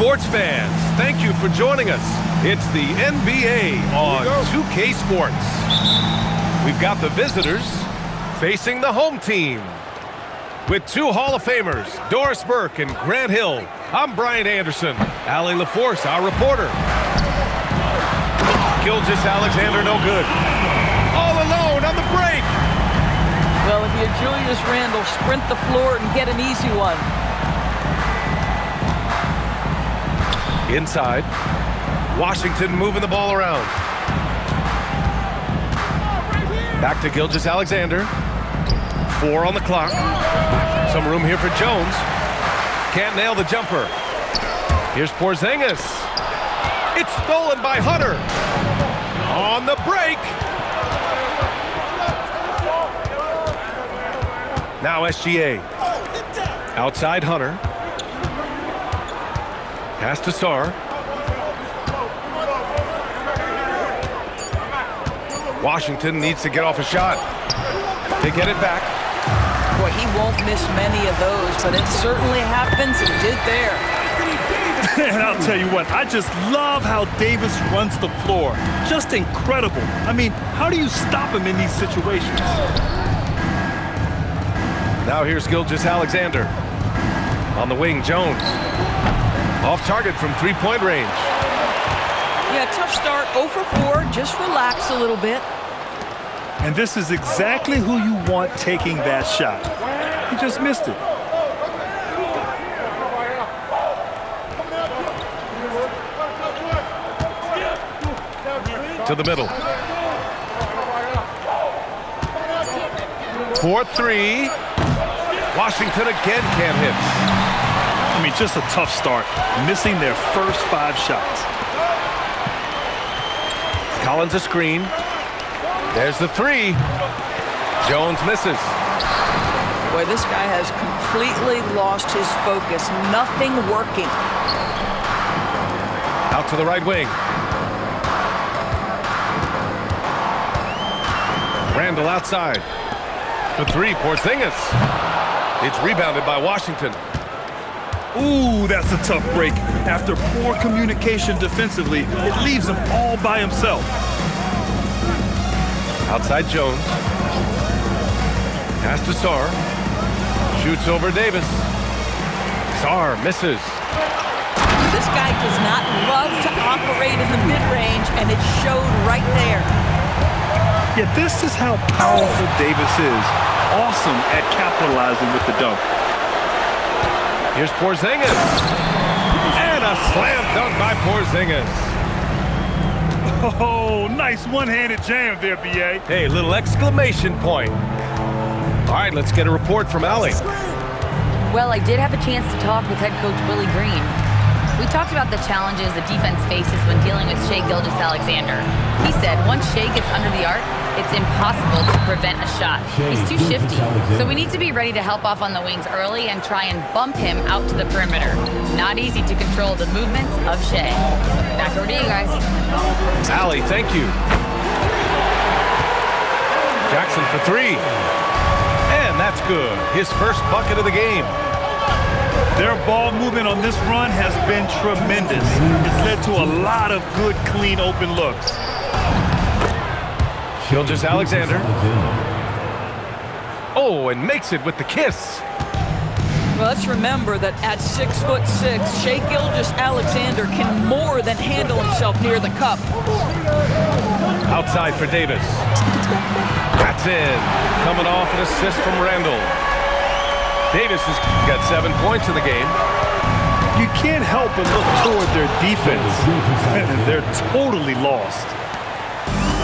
Sports fans, thank you for joining us. It's the NBA on 2K Sports. We've got the visitors facing the home team. With two Hall of Famers, Doris Burke and Grant Hill, I'm Brian Anderson. Allie LaForce, our reporter. Gilgeous-Alexander, no good. All alone on the break. Well, if you're Julius Randle, sprint the floor and get an easy one. Inside, Washington moving the ball around. Back to Gilgeous-Alexander. 4 on the clock. Some room here for Jones. Can't nail the jumper. Here's Porzingis. It's stolen by Hunter. On the break. Now SGA. Outside Hunter. Pass to Sarr. Washington needs to get off a shot. They get it back. Boy, he won't miss many of those, but it certainly happens and did there. And I'll tell you what, I just love how Davis runs the floor. Just incredible. I mean, how do you stop him in these situations? Now here's Gilgeous-Alexander. On the wing, Jones. Off target from three-point range. Yeah, tough start, 0 for 4. Just relax a little bit. And this is exactly who you want taking that shot. He just missed it. To the middle. 4-3. Washington again can't hit. I mean, just a tough start. Missing their first 5 shots. Collins a screen. There's the 3. Jones misses. Boy, this guy has completely lost his focus. Nothing working. Out to the right wing. Randle outside. For 3, Porzingis. It's rebounded by Washington. Ooh, that's a tough break. After poor communication defensively, it leaves him all by himself. Outside Jones. Pass to Sarr. Shoots over Davis. Sarr misses. This guy does not love to operate in the mid-range, and it showed right there. Yeah, this is how powerful Davis is. Awesome at capitalizing with the dunk. Here's Porzingis. And a slam dunk by Porzingis. Oh, nice one-handed jam there, B.A. Hey, little exclamation point. All right, let's get a report from Allie. Well, I did have a chance to talk with head coach Willie Green. We talked about the challenges the defense faces when dealing with Shai Gilgeous-Alexander. He said once Shai gets under the arc, it's impossible to prevent a shot. He's too shifty. So we need to be ready to help off on the wings early and try and bump him out to the perimeter. Not easy to control the movements of Shai. Back over to you guys. Allie, thank you. Jackson for 3. And that's good. His first bucket of the game. Their ball movement on this run has been tremendous. It's led to a lot of good, clean, open looks. Gilgeous-Alexander. Oh, and makes it with the kiss. Well, let's remember that at 6'6", Shai Gilgeous-Alexander can more than handle himself near the cup. Outside for Davis. That's in. Coming off an assist from Randle. Davis has got 7 points in the game. You can't help but look toward their defense. They're totally lost.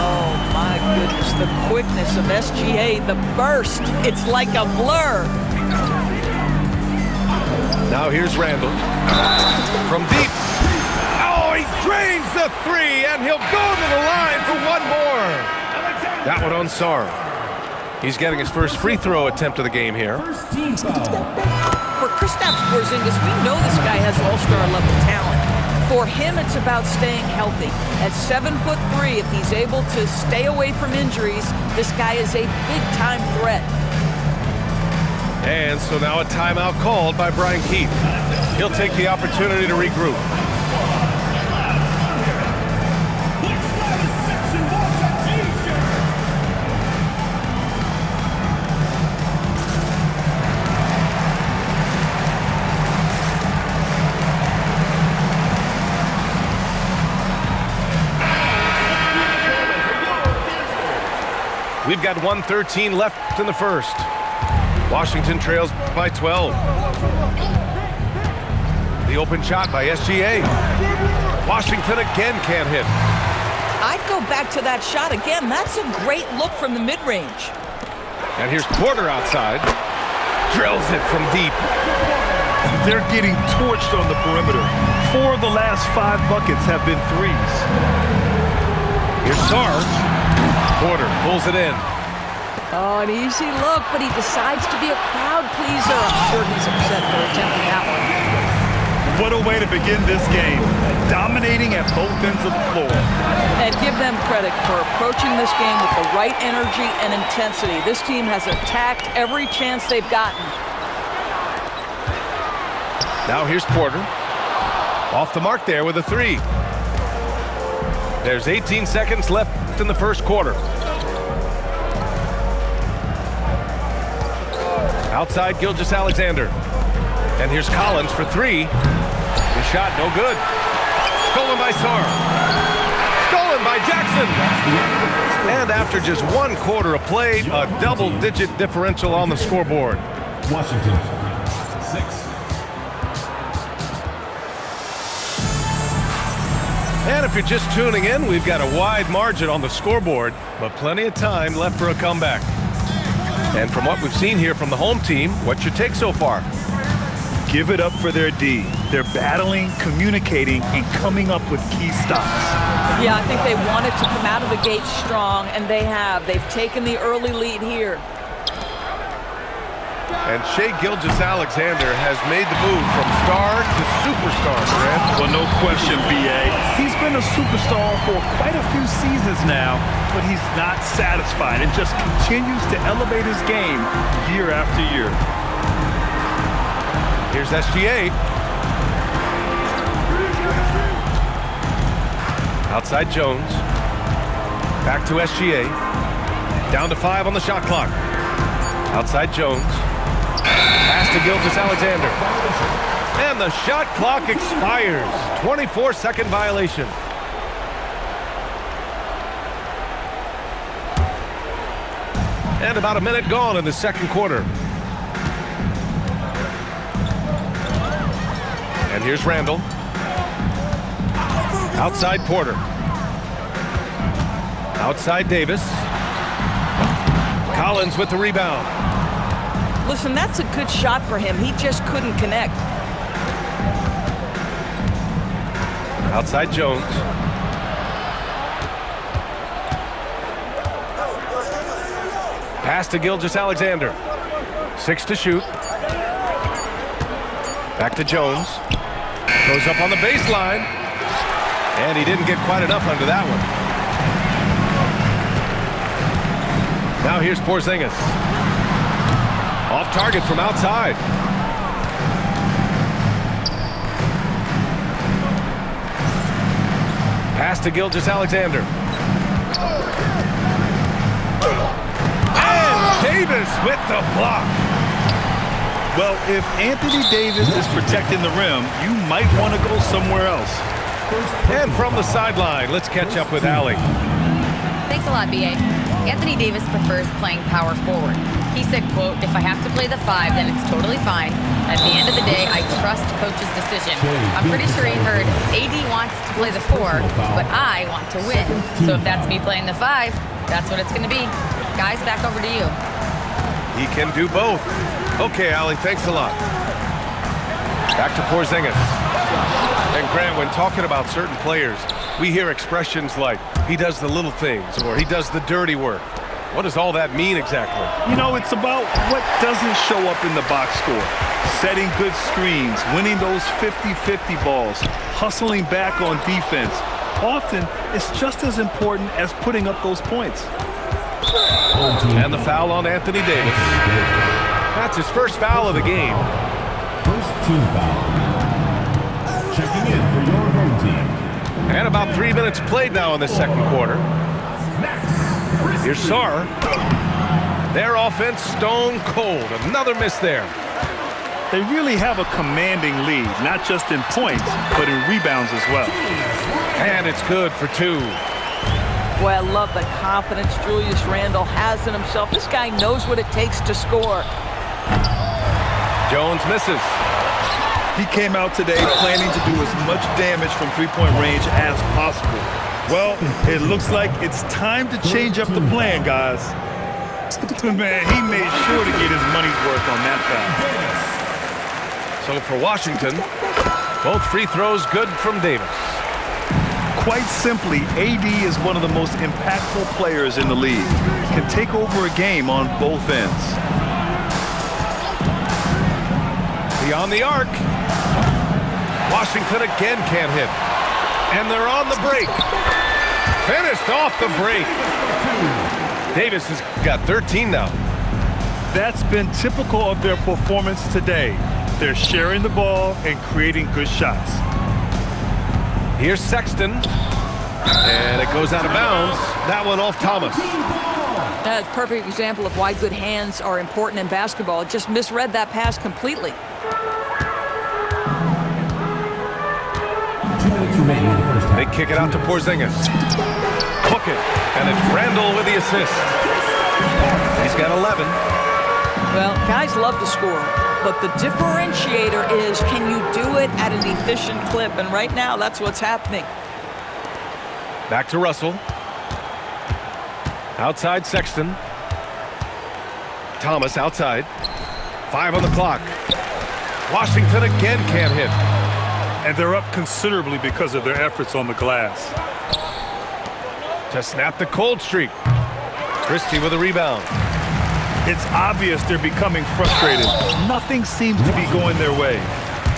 Oh, my goodness, the quickness of SGA, the burst. It's like a blur. Now here's Randle. From deep. Oh, he drains the 3, and he'll go to the line for one more. That one on Sarr. He's getting his first free throw attempt of the game here. For Kristaps Porzingis, we know this guy has all-star level talent. For him, it's about staying healthy. At 7'3", if he's able to stay away from injuries, this guy is a big-time threat. And so now a timeout called by Brian Keith. He'll take the opportunity to regroup. We've got 1:13 left in the first. Washington trails by 12. The open shot by SGA. Washington again can't hit. I'd go back to that shot again. That's a great look from the mid-range. And here's Porter outside. Drills it from deep. They're getting torched on the perimeter. 4 of the last 5 buckets have been threes. Here's Sarr. Porter pulls it in. Oh, an easy look, but he decides to be a crowd pleaser. I'm sure he's upset for attempting that one. What a way to begin this game. Dominating at both ends of the floor. And give them credit for approaching this game with the right energy and intensity. This team has attacked every chance they've gotten. Now here's Porter. Off the mark there with a 3. There's 18 seconds left in the first quarter. Outside Gilgeous-Alexander. And here's Collins for 3. The shot no good. Stolen by Sarr. Stolen by Jackson. And after just 1 quarter of play, a double-digit differential on the scoreboard. Washington, 6. And if you're just tuning in, we've got a wide margin on the scoreboard, but plenty of time left for a comeback. And from what we've seen here from the home team, what's your take so far? Give it up for their D. They're battling, communicating, and coming up with key stops. Yeah, I think they wanted to come out of the gate strong, and they have. They've taken the early lead here. And Shai Gilgeous-Alexander has made the move from star to superstar, Grant. Well, no question, B.A. He's been a superstar for quite a few seasons now, but he's not satisfied and just continues to elevate his game year after year. Here's SGA. Outside Jones. Back to SGA. Down to 5 on the shot clock. Outside Jones. Pass to Gilgeous-Alexander. And the shot clock expires. 24-second violation. And about a minute gone in the second quarter. And here's Randall. Outside Porter. Outside Davis. Collins with the rebound. Listen, that's a good shot for him. He just couldn't connect. Outside Jones. Pass to Gilgeous-Alexander. 6 to shoot. Back to Jones. Goes up on the baseline. And he didn't get quite enough under that one. Now here's Porzingis. Off target from outside. Pass to Gilgeous-Alexander. And Davis with the block. Well, if Anthony Davis is protecting the rim, you might want to go somewhere else. And from the sideline, let's catch up with Allie. Thanks a lot, B.A. Anthony Davis prefers playing power forward. He said, quote, "If I have to play the 5, then it's totally fine. At the end of the day, I trust coach's decision." I'm pretty sure he heard AD wants to play the 4, but I want to win. So if that's me playing the 5, that's what it's going to be. Guys, back over to you. He can do both. Okay, Allie, thanks a lot. Back to Porzingis. And Grant, when talking about certain players, we hear expressions like, he does the little things, or he does the dirty work. What does all that mean exactly? You know, it's about what doesn't show up in the box score. Setting good screens, winning those 50-50 balls, hustling back on defense. Often, it's just as important as putting up those points. And the foul on Anthony Davis. That's his first foul of the game. First team foul. Checking in for your home team. And about 3 minutes played now in the second quarter. Here's Sarr. Their offense stone cold. Another miss there. They really have a commanding lead, not just in points, but in rebounds as well. And it's good for 2. Boy, I love the confidence Julius Randle has in himself. This guy knows what it takes to score. Jones misses. He came out today planning to do as much damage from three-point range as possible. Well, it looks like it's time to change up the plan, guys. Man, he made sure to get his money's worth on that foul. So for Washington, both free throws good from Davis. Quite simply, AD is one of the most impactful players in the league. Can take over a game on both ends. Beyond the arc. Washington again can't hit. And they're on the break. Finished off the break. Davis has got 13 now. That's been typical of their performance today. They're sharing the ball and creating good shots. Here's Sexton. And it goes out of bounds. That one off Thomas. That's a perfect example of why good hands are important in basketball. Just misread that pass completely. 2 minutes remaining in the first half. They kick it out to Porzingis. Hook it. And it's Randle with the assist. He's got 11. Well, guys love to score, but the differentiator is, can you do it at an efficient clip? And right now, that's what's happening. Back to Russell. Outside Sexton. Thomas outside. 5 on the clock. Washington again can't hit. And they're up considerably because of their efforts on the glass. To snap the cold streak. Christie with a rebound. It's obvious they're becoming frustrated. Nothing seems to be going their way.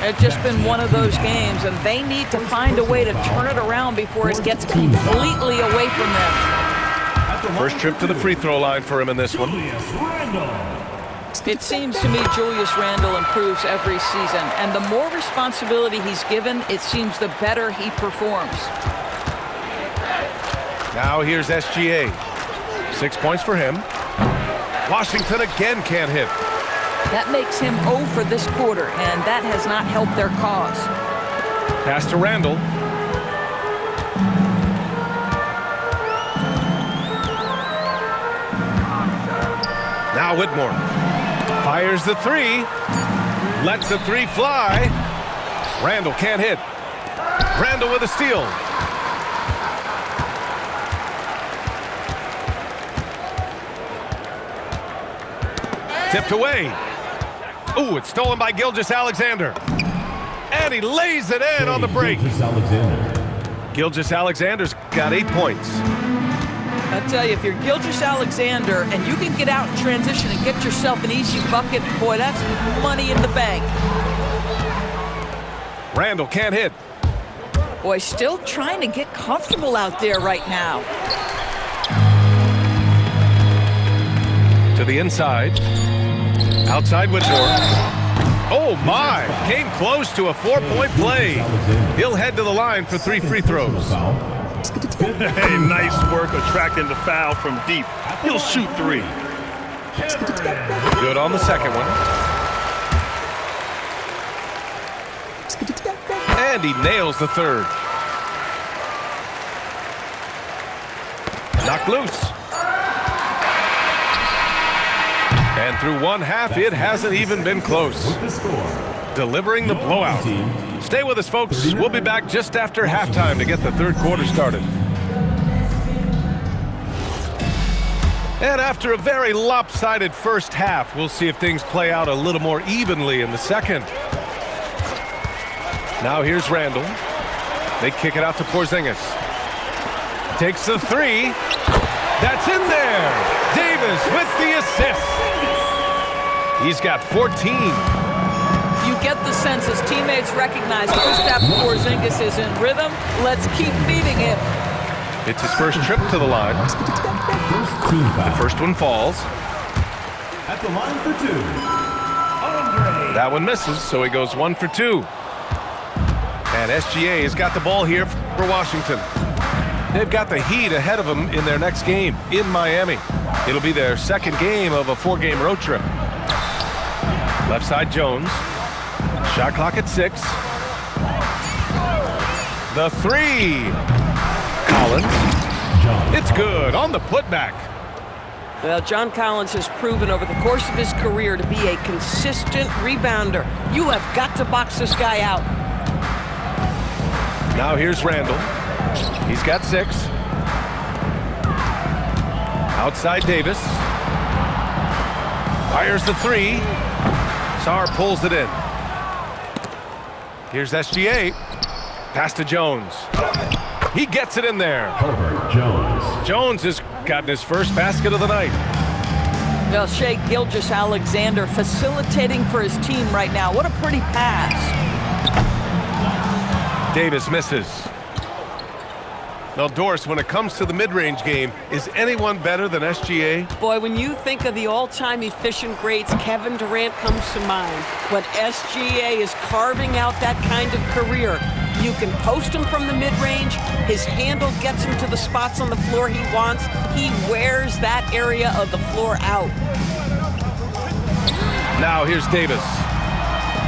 It's just been one of those games, and they need to find a way to turn it around before it gets completely away from them. First trip to the free throw line for him in this one. It seems to me Julius Randle improves every season, and the more responsibility he's given, it seems the better he performs. Now here's SGA. 6 points for him. Washington again can't hit. That makes him 0 for this quarter, and that has not helped their cause. Pass to Randle. Now Whitmore. Fires the 3. Lets the 3 fly. Randle can't hit. Randle with a steal. Tipped away. Ooh, it's stolen by Gilgeous-Alexander. And he lays it in on the break. Gilgeous-Alexander's got 8 points. I tell you, if you're Gilgeous-Alexander and you can get out in transition and get yourself an easy bucket, boy, that's money in the bank. Randle can't hit. Boy, still trying to get comfortable out there right now. To the inside. Outside Whitmore. Oh my! Came close to a 4-point play. He'll head to the line for 3 free throws. Hey, nice work attracting the foul from deep. He'll shoot 3. Good on the second one. And he nails the third. Knocked loose. And through one half, it hasn't even been close. Delivering the blowout. Stay with us, folks. We'll be back just after halftime to get the third quarter started. And after a very lopsided first half, we'll see if things play out a little more evenly in the second. Now here's Randle. They kick it out to Porzingis. Takes the 3. That's in there. Davis with the assist. He's got 14. You get the sense his teammates recognize Kristaps Porzingis is in rhythm. Let's keep feeding him. It's his first trip to the line. The first one falls. At the line for 2, Andre. That one misses, so he goes 1 for 2. And SGA has got the ball here for Washington. They've got the Heat ahead of them in their next game in Miami. It'll be their second game of a 4-game road trip. Left side Jones. Shot clock at 6. The 3. Collins. It's good on the putback. Well, John Collins has proven over the course of his career to be a consistent rebounder. You have got to box this guy out. Now here's Randall. He's got 6. Outside Davis. Fires the 3. Sarr pulls it in. Here's SGA. Pass to Jones. He gets it in there. Herbert Jones. Jones has gotten his first basket of the night. Well, Shai Gilgeous-Alexander facilitating for his team right now. What a pretty pass. Davis misses. Now, Doris, when it comes to the mid-range game, is anyone better than SGA? Boy, when you think of the all-time efficient greats, Kevin Durant comes to mind. When SGA is carving out that kind of career, you can post him from the mid-range. His handle gets him to the spots on the floor he wants. He wears that area of the floor out. Now here's Davis.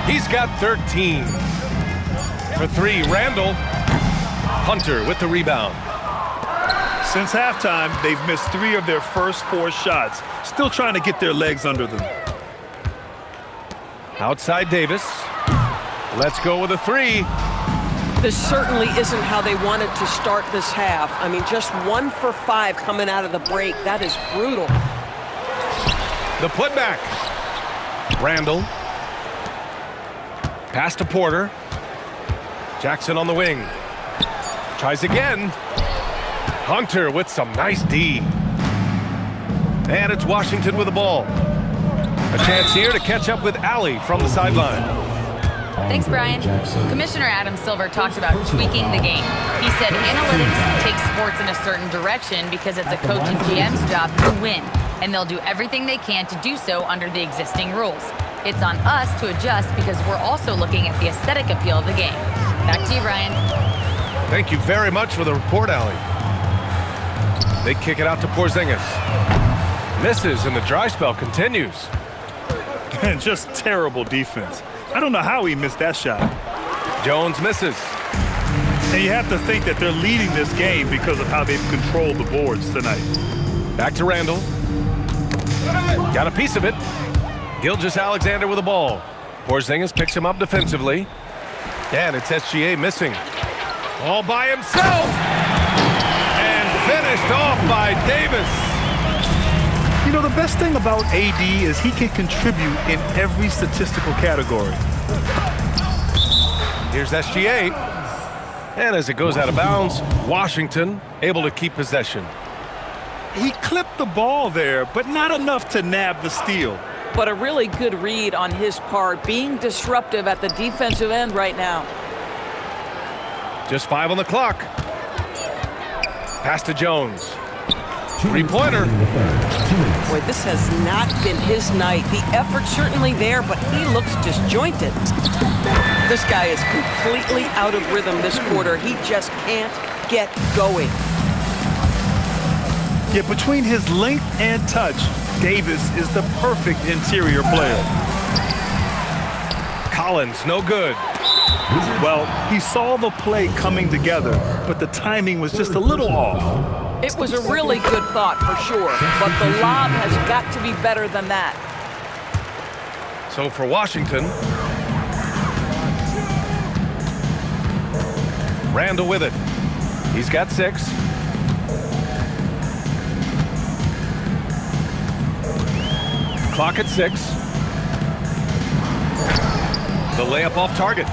He's got 13. For 3, Randall. Hunter with the rebound. Since halftime, they've missed 3 of their first 4 shots. Still trying to get their legs under them. Outside Davis. Let's go with a 3. This certainly isn't how they wanted to start this half. I mean, just 1 for 5 coming out of the break. That is brutal. The putback. Randall. Pass to Porter. Jackson on the wing. Tries again. Hunter with some nice D. And it's Washington with the ball. A chance here to catch up with Allie from the sideline. Thanks, Brian. Commissioner Adam Silver talked about tweaking the game. He said analytics take sports in a certain direction because it's a coach and GM's job to win, and they'll do everything they can to do so under the existing rules. It's on us to adjust because we're also looking at the aesthetic appeal of the game. Back to you, Brian. Thank you very much for the report, Allie. They kick it out to Porzingis. Misses, and the dry spell continues. And just terrible defense. I don't know how he missed that shot. Jones misses. And you have to think that they're leading this game because of how they've controlled the boards tonight. Back to Randall. Got a piece of it. Gilgeous-Alexander with the ball. Porzingis picks him up defensively. And it's SGA missing. All by himself. And finished off by Davis. You know, the best thing about AD is he can contribute in every statistical category. Here's SGA. And as it goes out of bounds, Washington able to keep possession. He clipped the ball there, but not enough to nab the steal. But a really good read on his part, being disruptive at the defensive end right now. Just 5 on the clock. Pass to Jones. 3-pointer. Boy, this has not been his night. The effort's certainly there, but he looks disjointed. This guy is completely out of rhythm this quarter. He just can't get going. Yet between his length and touch, Davis is the perfect interior player. Collins, no good. Well, he saw the play coming together, but the timing was just a little off. It was a really good thought for sure, but the lob has got to be better than that. So for Washington, Randall with it. He's got 6. Clock at 6. The layup off target.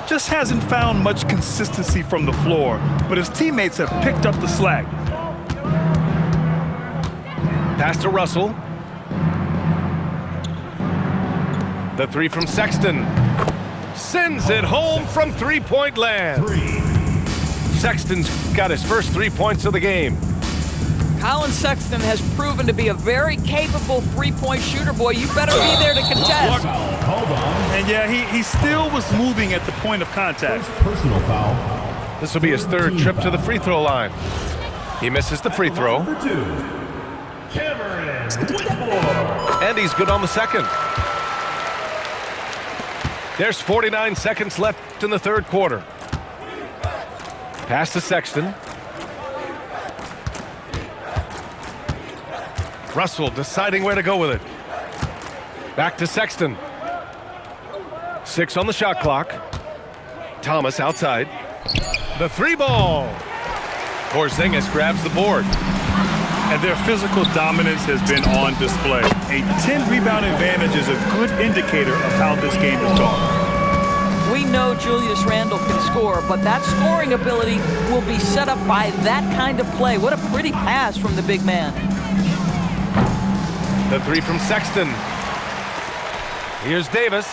Just hasn't found much consistency from the floor, but his teammates have picked up the slack. Pass to Russell. The 3 from Sexton. Sends it home from 3-point land. Sexton's got his first 3 points of the game. Colin Sexton has proven to be a very capable three-point shooter, boy. You better be there to contest. Foul called on. And yeah, he still was moving at the point of contact. First personal foul. This will be his third trip to the free throw line. He misses the free throw. Number 2, Cameron Whitmore. And he's good on the second. There's 49 seconds left in the third quarter. Pass to Sexton. Russell deciding where to go with it. Back to Sexton. 6 on the shot clock. Thomas outside. The three ball. Porzingis grabs the board. And their physical dominance has been on display. A 10-rebound advantage is a good indicator of how this game is going. We know Julius Randle can score, but that scoring ability will be set up by that kind of play. What a pretty pass from the big man. The three from Sexton. Here's Davis.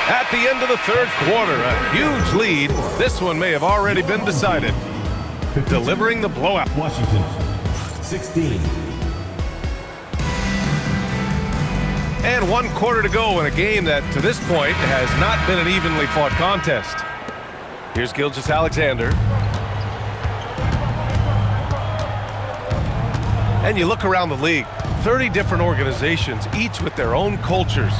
At the end of the third quarter, a huge lead. This one may have already been decided. Delivering the blowout. Washington, 16. And 1 quarter to go in a game that, to this point, has not been an evenly fought contest. Here's Gilgeous-Alexander. And you look around the league, 30 different organizations, each with their own cultures.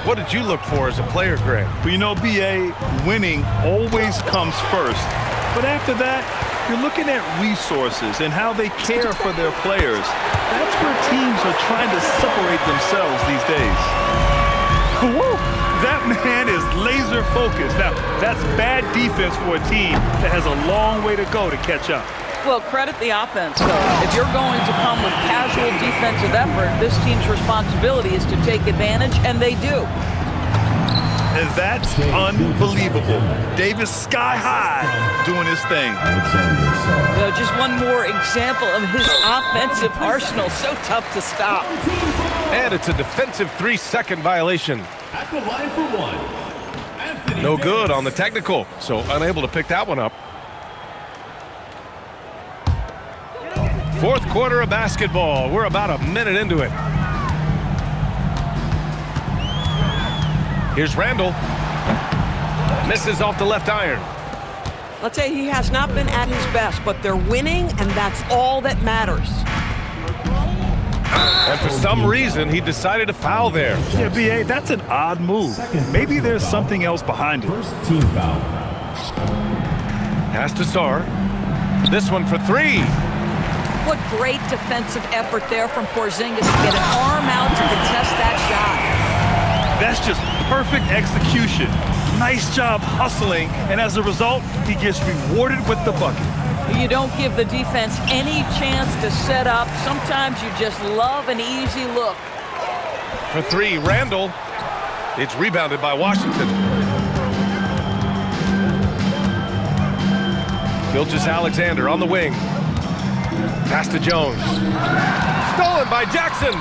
What did you look for as a player, Greg? Well, you know, BA, winning always comes first. But after that, you're looking at resources and how they care for their players. That's where teams are trying to separate themselves these days. Woo! That man is laser focused. Now, that's bad defense for a team that has a long way to go to catch up. Well, credit the offense, though. If you're going to come with casual defensive effort, this team's responsibility is to take advantage, and they do. And that's unbelievable. Davis sky high doing his thing. Just one more example of his offensive arsenal. So tough to stop. And it's a defensive 3-second violation. At the line for 1, Anthony No Davis. good on the technical, so unable to pick that one up. Fourth quarter of basketball. We're about a minute into it. Here's Randle. Misses off the left iron. I'll tell you, he has not been at his best, but they're winning, and that's all that matters. And for some reason, he decided to foul there. Yeah, BA, that's an odd move. Maybe there's something else behind it. First team foul. Pass to Sarr. This one for 3. What great defensive effort there from Porzingis to get an arm out to contest that shot. That's just perfect execution. Nice job hustling, and as a result, he gets rewarded with the bucket. You don't give the defense any chance to set up. Sometimes you just love an easy look. For 3, Randle. It's rebounded by Washington. Gilgeous-Alexander on the wing. Pass to Jones. Stolen by Jackson.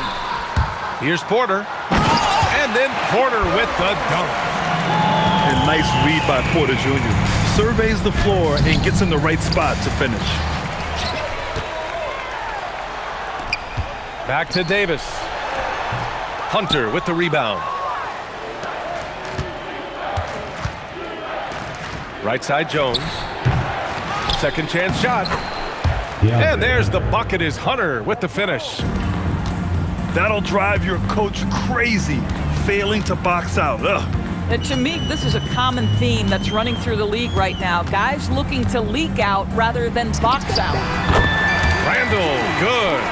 Here's Porter. And then Porter with the dunk. And nice read by Porter Jr. Surveys the floor and gets in the right spot to finish. Back to Davis. Hunter with the rebound. Right side Jones. Second chance shot. And there's the bucket is Hunter with the finish. That'll drive your coach crazy, failing to box out. Ugh. And to me, this is a common theme that's running through the league right now. Guys looking to leak out rather than box out. Randle, good.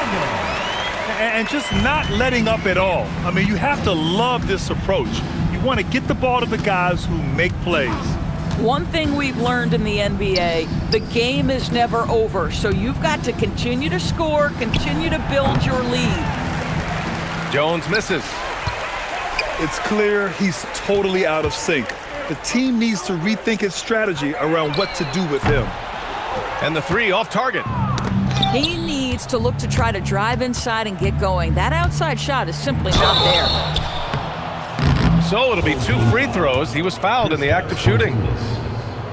And just not letting up at all. I mean, you have to love this approach. You want to get the ball to the guys who make plays. One thing we've learned in the NBA, the game is never over. So you've got to continue to score, continue to build your lead. Jones misses. It's clear he's totally out of sync. The team needs to rethink its strategy around what to do with him. And the 3 off target. He needs to look to try to drive inside and get going. That outside shot is simply not there. So it'll be 2 free throws. He was fouled in the act of shooting.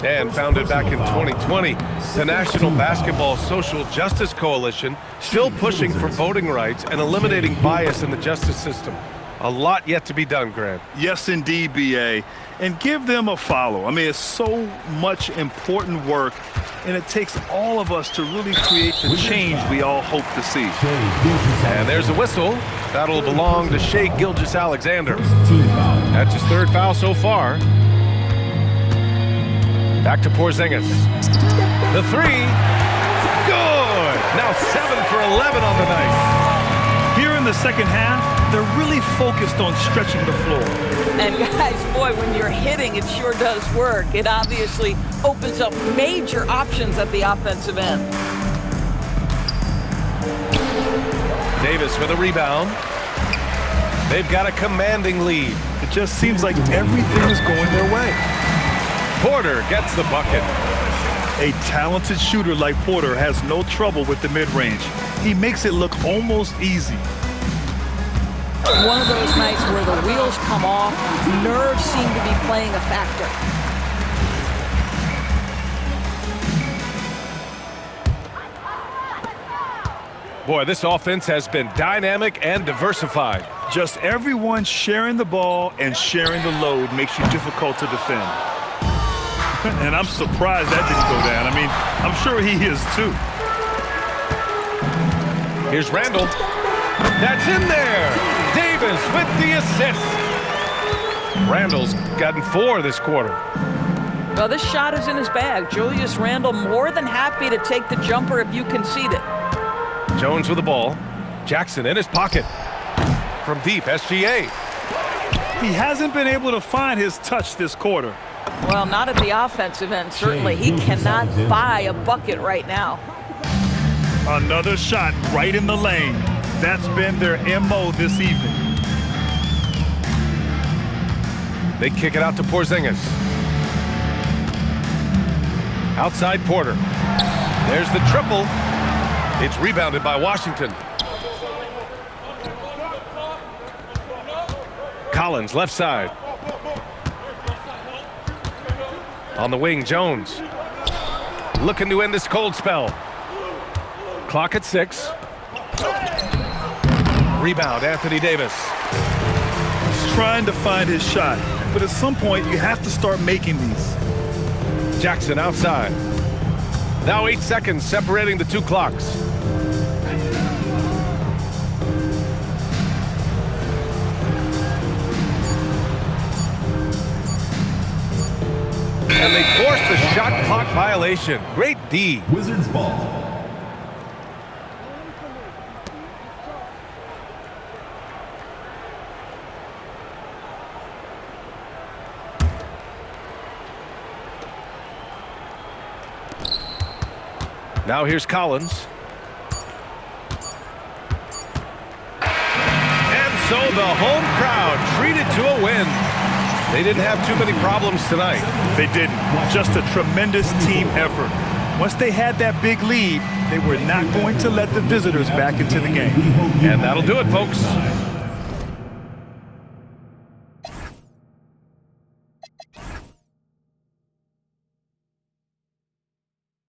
And founded back in 2020, the National Basketball Social Justice Coalition still pushing for voting rights and eliminating bias in the justice system. A lot yet to be done, Grant. Yes, indeed, B.A. And give them a follow. I mean, it's so much important work, and it takes all of us to really create the change we all hope to see. And there's a whistle. That'll belong to Shai Gilgeous-Alexander. Team foul. That's his third foul so far. Back to Porzingis. The three. Good. Now 7 for 11 on the night. Here in the second half, they're really focused on stretching the floor. And guys, boy, when you're hitting, it sure does work. It obviously opens up major options at the offensive end. Davis with a rebound. They've got a commanding lead. It just seems like everything is going their way. Porter gets the bucket. A talented shooter like Porter has no trouble with the mid-range. He makes it look almost easy. One of those nights where the wheels come off, nerves seem to be playing a factor. Boy, this offense has been dynamic and diversified. Just everyone sharing the ball and sharing the load makes you difficult to defend. And I'm surprised that didn't go down. I mean, I'm sure he is too. Here's Randall. That's in there. Davis with the assist. Randall's gotten 4 this quarter. Well, this shot is in his bag. Julius Randle more than happy to take the jumper if you concede it. Jones with the ball. Jackson in his pocket. From deep, SGA. He hasn't been able to find his touch this quarter. Well, not at the offensive end, certainly. He cannot buy a bucket right now. Another shot right in the lane. That's been their MO this evening. They kick it out to Porzingis. Outside Porter. There's the triple. It's rebounded by Washington. Collins, left side. On the wing, Jones. Looking to end this cold spell. Clock at 6. Rebound, Anthony Davis. He's trying to find his shot, but at some point you have to start making these. Jackson outside. Now 8 seconds separating the two clocks. And they forced the shot clock violation. Great D. Wizards ball. Now here's Collins. And so the home crowd treated to a win. They didn't have too many problems tonight. They didn't. Just a tremendous team effort. Once they had that big lead, they were not going to let the visitors back into the game. And that'll do it, folks.